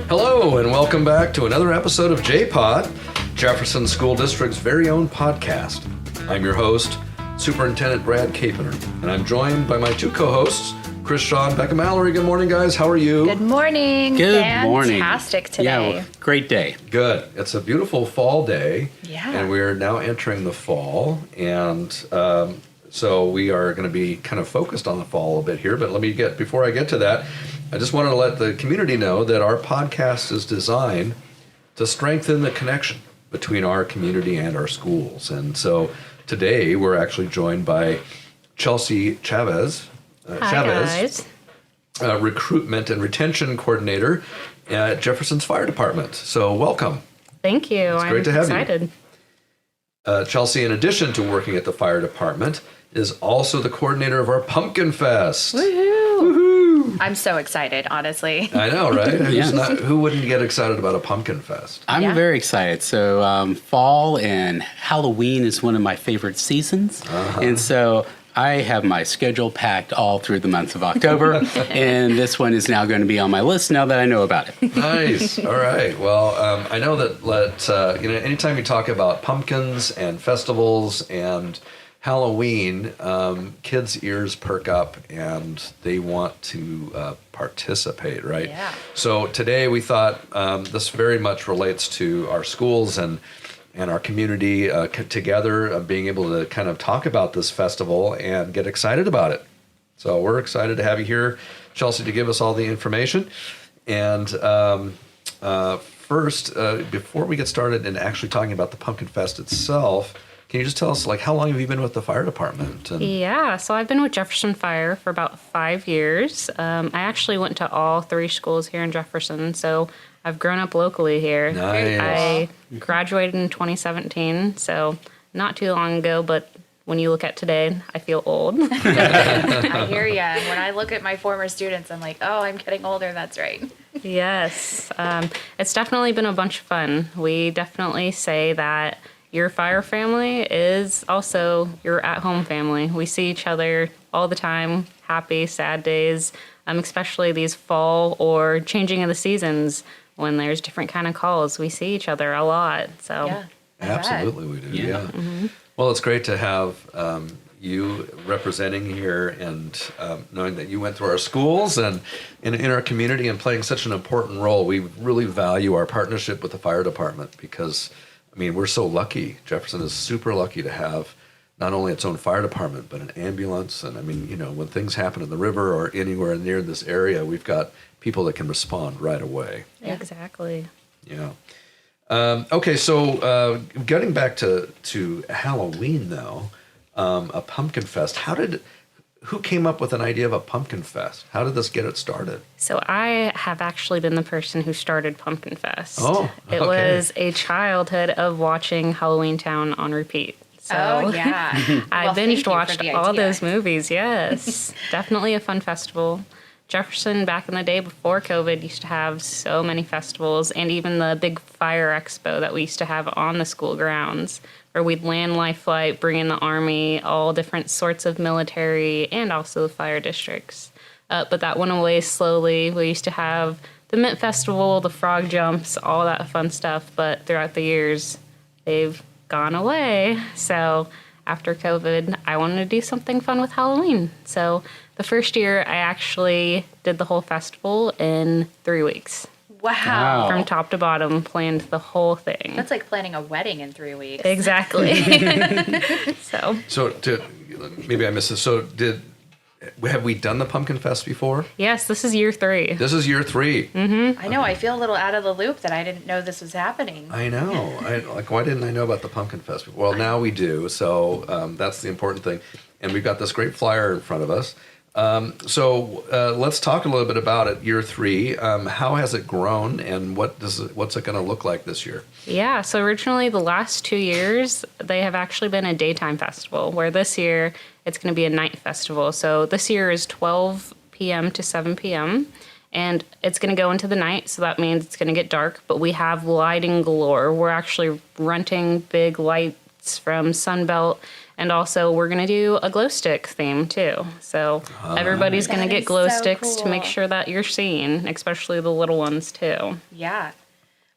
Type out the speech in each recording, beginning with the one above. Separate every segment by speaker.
Speaker 1: Hello, and welcome back to another episode of J-Pod, Jefferson School District's very own podcast. I'm your host, Superintendent Brad Capener, and I'm joined by my two co-hosts, Chris Shaw and Becca Mallory. Good morning, guys. How are you?
Speaker 2: Good morning.
Speaker 3: Good morning.
Speaker 2: Fantastic today.
Speaker 3: Yeah, well, great day.
Speaker 1: Good. It's a beautiful fall day.
Speaker 2: Yeah.
Speaker 1: And we're now entering the fall, and so we are going to be kind of focused on the fall a bit here. But before I get to that, I just wanted to let the community know that our podcast is designed to strengthen the connection between our community and our schools. And so today we're actually joined by Chelsia Chavez.
Speaker 2: Hi, guys.
Speaker 1: Recruitment and retention coordinator at Jefferson's Fire Department. So welcome.
Speaker 2: Thank you.
Speaker 1: It's great to have
Speaker 2: excited.
Speaker 1: you. Chelsia, in addition to working at the fire department, is also the coordinator of our Pumpkin Fest.
Speaker 2: Woohoo!
Speaker 1: Woohoo!
Speaker 2: I'm so excited, honestly.
Speaker 1: I know, right?
Speaker 3: Yes.
Speaker 1: Who wouldn't get excited about a Pumpkin Fest?
Speaker 3: I'm very excited. So fall and Halloween is one of my favorite seasons. And so I have my schedule packed all through the month of October. And this one is now going to be on my list now that I know about it.
Speaker 1: Nice. All right. Well, I know that anytime you talk about pumpkins and festivals and Halloween, kids' ears perk up and they want to participate, right?
Speaker 2: Yeah.
Speaker 1: So today we thought this very much relates to our schools and our community together, being able to kind of talk about this festival and get excited about it. So we're excited to have you here, Chelsia, to give us all the information. And first, before we get started and actually talking about the Pumpkin Fest itself, can you just tell us, how long have you been with the fire department?
Speaker 4: Yeah, so I've been with Jefferson Fire for about 5 years. I actually went to all 3 schools here in Jefferson, so I've grown up locally here.
Speaker 1: Nice.
Speaker 4: I graduated in 2017, so not too long ago, but when you look at today, I feel old.
Speaker 2: I hear ya. And when I look at my former students, I'm like, oh, I'm getting older. That's right.
Speaker 4: Yes, it's definitely been a bunch of fun. We definitely say that your fire family is also your at-home family. We see each other all the time, happy, sad days, especially these fall or changing of the seasons when there's different kind of calls. We see each other a lot. So
Speaker 2: Yeah.
Speaker 1: Absolutely we do, yeah.
Speaker 4: Mm-hmm.
Speaker 1: Well, it's great to have you representing here and knowing that you went through our schools and in our community and playing such an important role. We really value our partnership with the fire department because, we're so lucky. Jefferson is super lucky to have not only its own fire department, but an ambulance. And when things happen in the river or anywhere near this area, we've got people that can respond right away.
Speaker 4: yeah. Exactly.
Speaker 1: Yeah. Okay, so getting back to Halloween, though, a Pumpkin Fest. Who came up with an idea of a Pumpkin Fest? How did this get it started?
Speaker 4: So I have actually been the person who started Pumpkin Fest.
Speaker 1: Oh,
Speaker 4: It
Speaker 1: okay.
Speaker 4: was a childhood of watching Halloween Town on repeat. So
Speaker 2: Oh, yeah.
Speaker 4: I
Speaker 2: Well, thank
Speaker 4: binge
Speaker 2: you for
Speaker 4: watched
Speaker 2: the
Speaker 4: all
Speaker 2: idea.
Speaker 4: those movies. Yes, definitely a fun festival. Jefferson, back in the day before COVID, used to have so many festivals, and even the big fire expo that we used to have on the school grounds, where we'd land life flight, bring in the Army, all different sorts of military, and also the fire districts. But that went away slowly. We used to have the Mint Festival, the frog jumps, all that fun stuff, but throughout the years, they've gone away. So after COVID, I wanted to do something fun with Halloween. So the first year, I actually did the whole festival in 3 weeks.
Speaker 2: Wow.
Speaker 4: From top to bottom, planned the whole thing.
Speaker 2: That's like planning a wedding in 3 weeks.
Speaker 4: Exactly. So,
Speaker 1: Maybe I missed this. So have we done the Pumpkin Fest before?
Speaker 4: yes, this is year 3.
Speaker 1: This is year 3.
Speaker 2: I know. I feel a little out of the loop that I didn't know this was happening.
Speaker 1: I know. Why didn't I know about the Pumpkin Fest before? Well, now we do. So that's the important thing. And we've got this great flyer in front of us. So let's talk a little bit about it. Year 3. How has it grown, and what's it going to look like this year?
Speaker 4: Yeah, so originally the last 2 years, they have actually been a daytime festival, where this year it's going to be a night festival. So this year is 12 p.m. to 7 p.m., and it's going to go into the night, so that means it's going to get dark, but we have lighting galore. We're actually renting big light artists from Sunbelt. And also, we're going to do a glow stick theme, too. So everybody's going to
Speaker 2: That
Speaker 4: get
Speaker 2: is
Speaker 4: glow
Speaker 2: so
Speaker 4: sticks to make
Speaker 2: cool.
Speaker 4: sure that you're seen, especially the little ones, too.
Speaker 2: Yeah.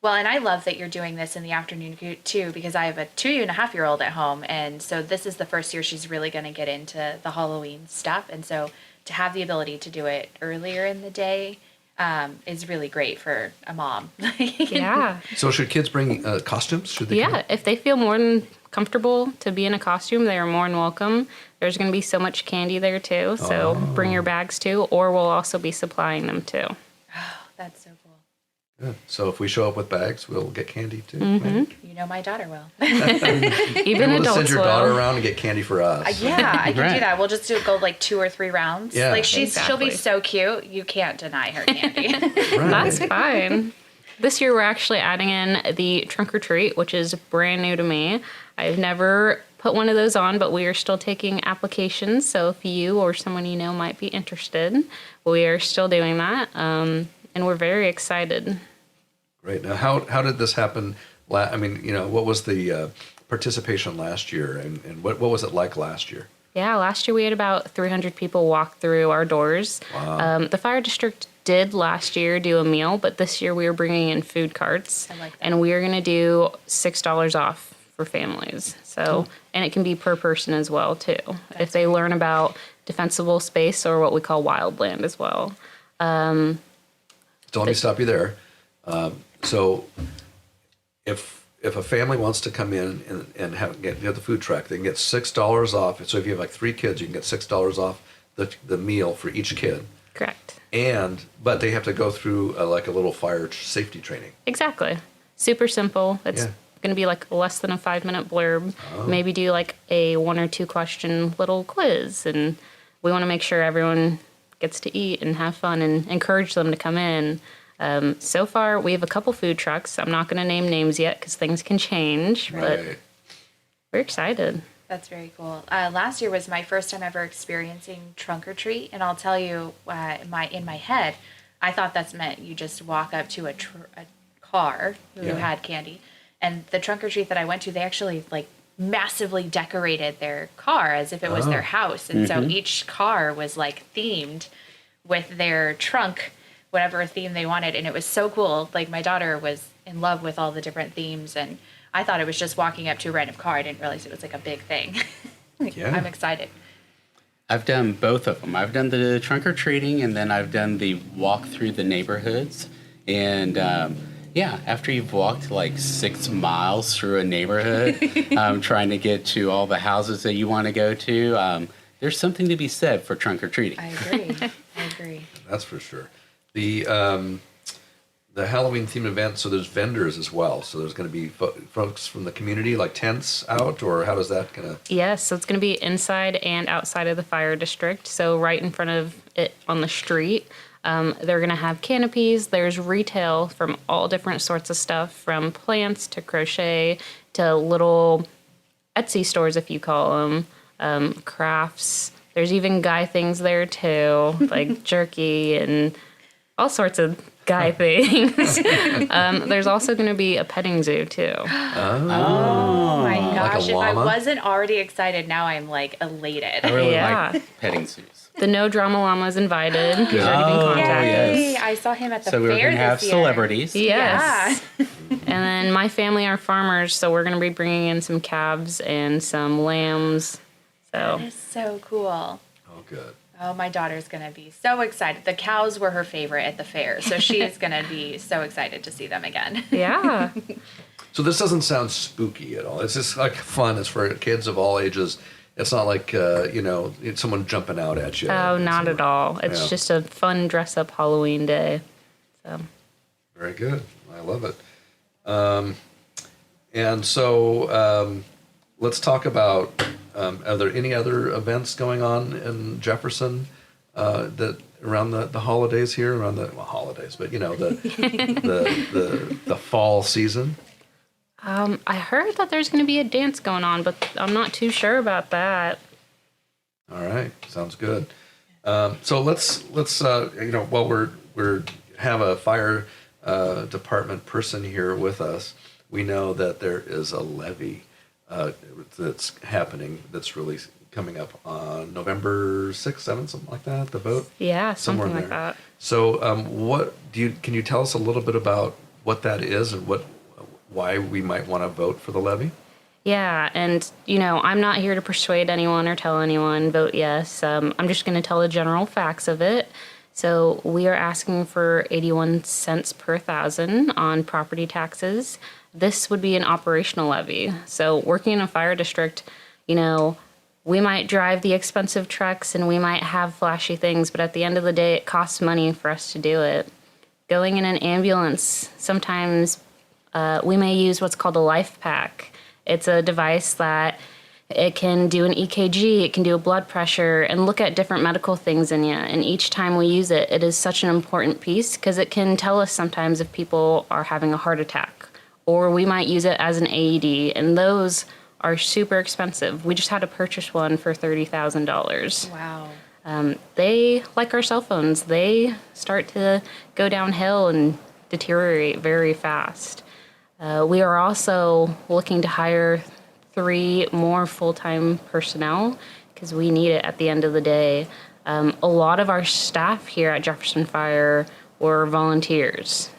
Speaker 2: Well, and I love that you're doing this in the afternoon too, because I have a 2.5-year-old at home. And so this is the first year she's really going to get into the Halloween stuff. And so to have the ability to do it earlier in the day is really great for a mom.
Speaker 4: Yeah.
Speaker 1: So should kids bring costumes? Should they?
Speaker 4: Yeah, if they feel more than comfortable to be in a costume, they are more than welcome. There's going to be so much candy there, too. So bring your bags, too, or we'll also be supplying them, too.
Speaker 2: That's so cool.
Speaker 1: Good. So if we show up with bags, we'll get candy too.
Speaker 2: You know, my daughter will.
Speaker 4: Even
Speaker 1: We'll just
Speaker 4: adults
Speaker 1: send your
Speaker 4: will.
Speaker 1: daughter around and get candy for us.
Speaker 2: Yeah, I can
Speaker 3: Right.
Speaker 2: do that. We'll just go like 2 or 3 rounds.
Speaker 1: Yeah.
Speaker 2: Like she'll be
Speaker 4: Exactly.
Speaker 2: so cute. You can't deny her candy.
Speaker 1: Right.
Speaker 4: That's fine. This year, we're actually adding in the trunk or treat, which is brand new to me. I've never put one of those on, but we are still taking applications. So if you or someone you know might be interested, we are still doing that. And we're very excited.
Speaker 1: Great. Now, how did this happen? I mean, what was the participation last year, and what was it like last year?
Speaker 4: Yeah, last year we had about 300 people walk through our doors.
Speaker 1: Wow.
Speaker 4: The fire district did last year do a meal, but this year we are bringing in food carts.
Speaker 2: I like that.
Speaker 4: And we are going to do $6 off for families. So, and it can be per person as well, too, if they learn about defensible space or what we call wildland as well.
Speaker 1: So let me stop you there. So if a family wants to come in and get the food truck, they can get $6 off. So if you have like 3 kids, you can get $6 off the meal for each kid.
Speaker 4: Correct.
Speaker 1: But they have to go through like a little fire safety training.
Speaker 4: Exactly. Super simple. It's
Speaker 1: Yeah.
Speaker 4: going to be like less than a 5-minute blurb. Maybe do like a 1 or 2 question little quiz. And we want to make sure everyone gets to eat and have fun and encourage them to come in. So far, we have a couple food trucks. I'm not going to name names yet because things can change, but
Speaker 1: Right.
Speaker 4: we're excited.
Speaker 2: That's very cool. Last year was my first time ever experiencing trunk or treat, and I'll tell you, in my head, I thought that's meant you just walk up to a car who
Speaker 1: Yeah.
Speaker 2: had candy, and the trunk or treat that I went to, they actually like massively decorated their car as if it was their house, and so each car was like themed with their trunk, whatever theme they wanted, and it was so cool. Like my daughter was in love with all the different themes, and I thought it was just walking up to a random car. I didn't realize it was like a big thing.
Speaker 1: Yeah.
Speaker 2: I'm excited.
Speaker 3: I've done both of them. I've done the trunk or treating, and then I've done the walk through the neighborhoods. And after you've walked like 6 miles through a neighborhood, trying to get to all the houses that you want to go to, there's something to be said for trunk or treating.
Speaker 2: I agree. I agree.
Speaker 1: That's for sure. The Halloween themed event, so there's vendors as well. So there's going to be folks from the community, like tents out, or how does that kind of?
Speaker 4: Yes, so it's going to be inside and outside of the fire district. So right in front of it on the street, they're going to have canopies. There's retail from all different sorts of stuff, from plants to crochet to little Etsy stores, if you call them, crafts. There's even guy things there too, like jerky and all sorts of guy things. There's also going to be a petting zoo too.
Speaker 2: Oh my
Speaker 1: Like a
Speaker 2: gosh. If I
Speaker 1: llama?
Speaker 2: wasn't already excited, now I'm like elated.
Speaker 3: I really
Speaker 4: Yeah.
Speaker 3: like petting zoos.
Speaker 4: The No Drama Llama is invited. He's already been
Speaker 3: Oh,
Speaker 4: contacted.
Speaker 2: Yay.
Speaker 3: yes.
Speaker 2: I saw him at the
Speaker 3: So we're
Speaker 2: fair
Speaker 3: going to have
Speaker 2: this year.
Speaker 3: celebrities.
Speaker 4: Yes. And then my family are farmers, so we're going to be bringing in some calves and some lambs. So
Speaker 2: That is so cool.
Speaker 1: Oh, good.
Speaker 2: Oh, my daughter's going to be so excited. The cows were her favorite at the fair, so she is going to be so excited to see them again.
Speaker 4: yeah.
Speaker 1: So this doesn't sound spooky at all. It's just like fun. It's for kids of all ages. It's not like it's someone jumping out at you.
Speaker 4: Oh, not at all. It's
Speaker 1: Yeah.
Speaker 4: just a fun dress up Halloween day. So
Speaker 1: Very good. I love it. And so let's talk about, are there any other events going on in Jefferson that around the holidays here, around the holidays, but the fall season?
Speaker 4: I heard that there's going to be a dance going on, but I'm not too sure about that.
Speaker 1: All right, sounds good. So let's while we're have a fire department person here with us, we know that there is a levy that's happening. That's really coming up on November 6th, 7th, something like that. The vote.
Speaker 4: Yeah,
Speaker 1: Somewhere
Speaker 4: something like
Speaker 1: there.
Speaker 4: that.
Speaker 1: So, can you tell us a little bit about what that is and why we might want to vote for the levy?
Speaker 4: Yeah, and I'm not here to persuade anyone or tell anyone vote yes. I'm just going to tell the general facts of it. So we are asking for 81 cents per thousand on property taxes. This would be an operational levy. So working in a fire district, we might drive the expensive trucks and we might have flashy things, but at the end of the day, it costs money for us to do it. Going in an ambulance, sometimes we may use what's called a life pack. It's a device that it can do an EKG, it can do a blood pressure, and look at different medical things in you. And each time we use it, it is such an important piece because it can tell us sometimes if people are having a heart attack. Or we might use it as an AED, and those are super expensive. We just had to purchase one for $30,000.
Speaker 2: Wow.
Speaker 4: They, like our cell phones, they start to go downhill and deteriorate very fast. We are also looking to hire 3 more full-time personnel because we need it at the end of the day. A lot of our staff here at Jefferson Fire were volunteers.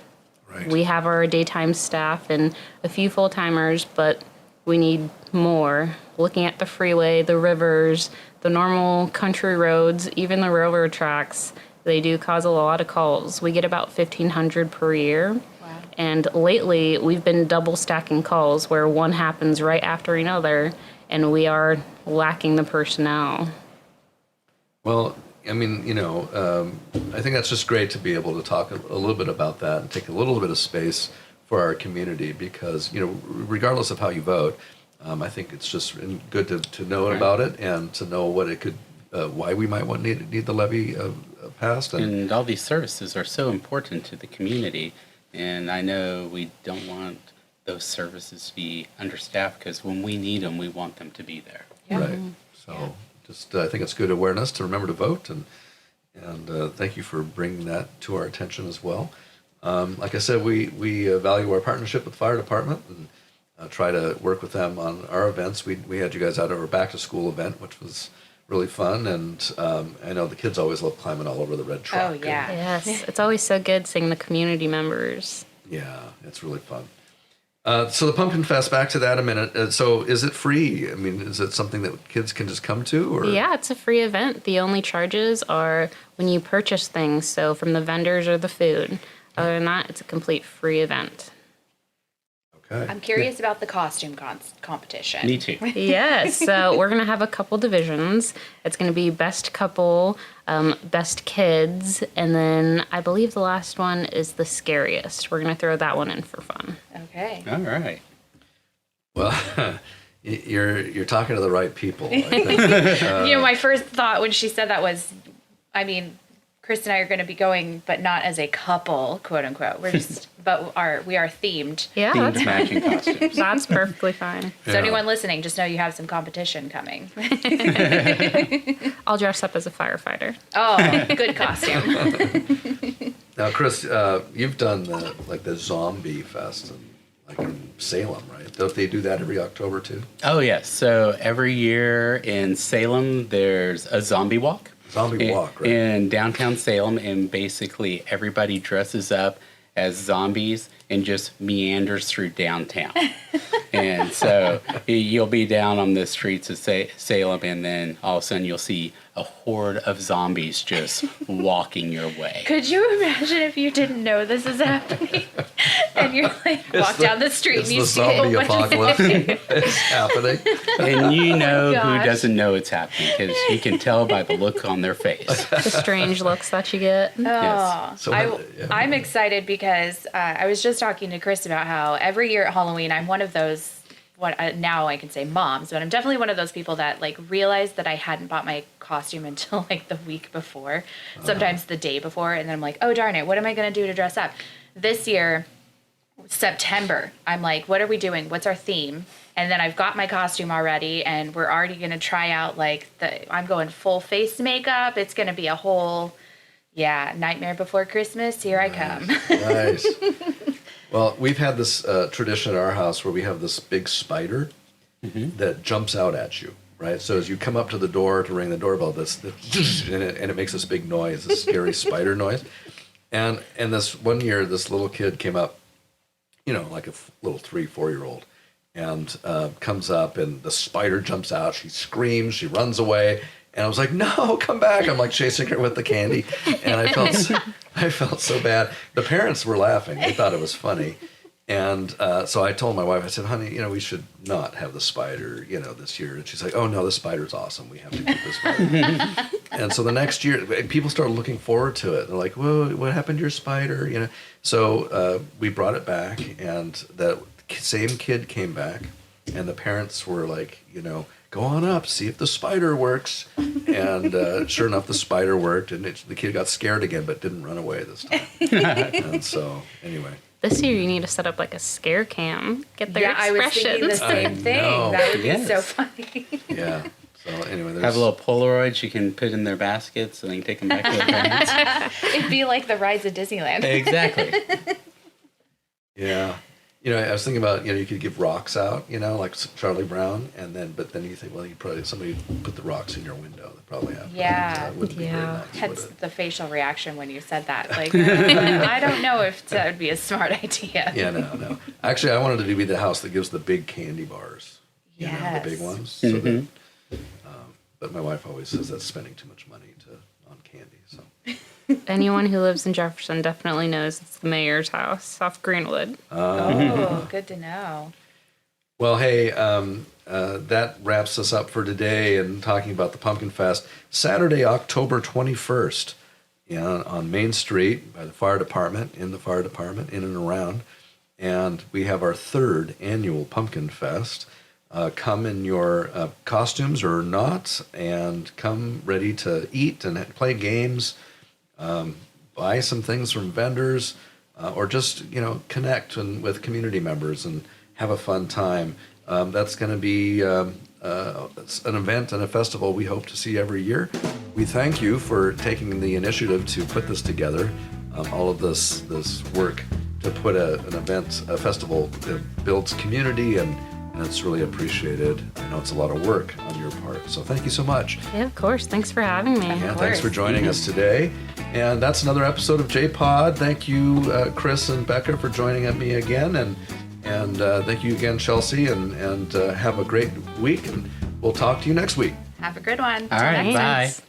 Speaker 1: Right.
Speaker 4: We have our daytime staff and a few full-timers, but we need more. Looking at the freeway, the rivers, the normal country roads, even the railroad tracks, they do cause a lot of calls. We get about 1,500 per year.
Speaker 2: Wow.
Speaker 4: And lately, we've been double stacking calls where one happens right after another, and we are lacking the personnel.
Speaker 1: Well, I mean, I think that's just great to be able to talk a little bit about that and take a little bit of space for our community because, regardless of how you vote, I think it's just good to know about it and to know what it could, why we might need the levy passed.
Speaker 3: And all these services are so important to the community. And I know we don't want those services to be understaffed because when we need them, we want them to be there.
Speaker 2: Yeah.
Speaker 1: Right. So just I think it's good awareness to remember to vote, and thank you for bringing that to our attention as well. Like I said, we value our partnership with the fire department and try to work with them on our events. We had you guys out at our back to school event, which was really fun, and I know the kids always love climbing all over the red truck.
Speaker 2: Oh, yeah.
Speaker 4: Yes, it's always so good seeing the community members.
Speaker 1: Yeah, it's really fun. So the Pumpkin Fest, back to that a minute. So is it free? I mean, is it something that kids can just come to? Or?
Speaker 4: Yeah, it's a free event. The only charges are when you purchase things, so from the vendors or the food. Other than that, it's a complete free event.
Speaker 1: Okay.
Speaker 2: I'm curious about the costume competition.
Speaker 3: Me too.
Speaker 4: Yes, so we're going to have a couple divisions. It's going to be best couple, best kids, and then I believe the last one is the scariest. We're going to throw that one in for fun.
Speaker 2: Okay.
Speaker 3: All right.
Speaker 1: Well, you're talking to the right people. I think.
Speaker 2: My first thought when she said that was, Chris and I are going to be going, but not as a couple, quote unquote. We're just, we are themed.
Speaker 4: Yeah,
Speaker 3: Themed
Speaker 4: that's
Speaker 3: matching costumes.
Speaker 4: That's perfectly fine.
Speaker 2: So anyone listening, just know you have some competition coming.
Speaker 4: I'll dress up as a firefighter.
Speaker 2: Oh, good costume.
Speaker 1: Now, Chris, you've done the Zombie Fest in Salem, right? Don't they do that every October too?
Speaker 3: Oh, yes. So every year in Salem, there's a zombie walk.
Speaker 1: Zombie walk, right?
Speaker 3: In downtown Salem, and basically everybody dresses up as zombies and just meanders through downtown. And so you'll be down on the streets of Salem, and then all of a sudden you'll see a horde of zombies just walking your way.
Speaker 2: Could you imagine if you didn't know this is happening? And you're walk down the street and you
Speaker 1: It's
Speaker 2: see
Speaker 1: the
Speaker 2: a whole
Speaker 1: zombie
Speaker 2: bunch of
Speaker 1: apocalypse.
Speaker 2: zombies.
Speaker 1: It's happening.
Speaker 3: And you know who
Speaker 2: gosh.
Speaker 3: doesn't know it's happening because you can tell by the look on their face.
Speaker 4: The strange looks that you get.
Speaker 2: Oh,
Speaker 1: So,
Speaker 2: I'm excited because I was just talking to Chris about how every year at Halloween I'm one of those now I can say moms, but I'm definitely one of those people that realized that I hadn't bought my costume until the week before, sometimes the day before, and then I'm like, oh darn it, what am I going to do to dress up? This year, September, I'm like, what are we doing? What's our theme? And then I've got my costume already, and we're already going to try out I'm going full face makeup. It's going to be a whole, Nightmare Before Christmas. Here I come.
Speaker 1: Nice. Well, we've had this tradition at our house where we have this big spider that jumps out at you, right? So as you come up to the door to ring the doorbell, this and it makes this big noise, this scary spider noise. And this one year, this little kid came up, like a little 3-4-year-old, and comes up, and the spider jumps out. She screams, she runs away, and I was like, "No, come back!" I'm like chasing her with the candy, and I felt so bad. The parents were laughing; they thought it was funny, and so I told my wife, I said, "Honey, we should not have the spider, this year." And she's like, "Oh no, the spider's awesome. We have to keep this spider." And so the next year, people started looking forward to it. They're like, "Whoa, what happened to your spider?" So we brought it back, and that same kid came back, and the parents were like, "Go on up, see if the spider works." And sure enough, the spider worked, and the kid got scared again, but didn't run away this time. And so, anyway.
Speaker 4: This year, you need to set up like a scare cam. Get their
Speaker 2: I was thinking the
Speaker 4: expressions.
Speaker 2: same thing.
Speaker 1: know.
Speaker 2: That would be
Speaker 3: Yes.
Speaker 2: so funny.
Speaker 1: Yeah. So anyway, there's
Speaker 3: Have little Polaroids you can put in their baskets so they can take them back to their parents.
Speaker 2: It'd be like the rides at Disneyland.
Speaker 3: Exactly.
Speaker 1: Yeah. I was thinking about, you could give rocks out, like Charlie Brown, but then you think, well, somebody put the rocks in your window. They probably have.
Speaker 2: Yeah.
Speaker 1: That wouldn't be very
Speaker 4: Yeah.
Speaker 1: nice, would
Speaker 2: Hence
Speaker 1: it?
Speaker 2: the facial reaction when you said that. Like, I don't know if that would be a smart idea.
Speaker 1: Yeah, no. Actually, I wanted it to be the house that gives the big candy bars. The big
Speaker 2: Yes.
Speaker 1: ones. So that, but my wife always says that's spending too much money on candy. So.
Speaker 4: Anyone who lives in Jefferson definitely knows it's the mayor's house off Greenwood.
Speaker 2: Oh, good to know.
Speaker 1: Well, hey, that wraps us up for today and talking about the Pumpkin Fest. Saturday, October 21st, on Main Street by the fire department, in and around. And we have our 3rd annual Pumpkin Fest. Come in your costumes or not, and come ready to eat and play games. Buy some things from vendors, or just connect with community members and have a fun time. That's going to be it's an event and a festival we hope to see every year. We thank you for taking the initiative to put this together. All of this work to put an event, a festival that builds community, and it's really appreciated. I know it's a lot of work on your part, so thank you so much.
Speaker 4: Yeah, of course. Thanks for having me.
Speaker 1: Yeah, thanks for joining us today. And that's another episode of J-Pod. Thank you, Chris and Becca, for joining me again. And thank you again, Chelsea. And have a great week. And we'll talk to you next week.
Speaker 2: Have a good one.
Speaker 3: All right,
Speaker 2: Till next
Speaker 3: bye.
Speaker 2: time.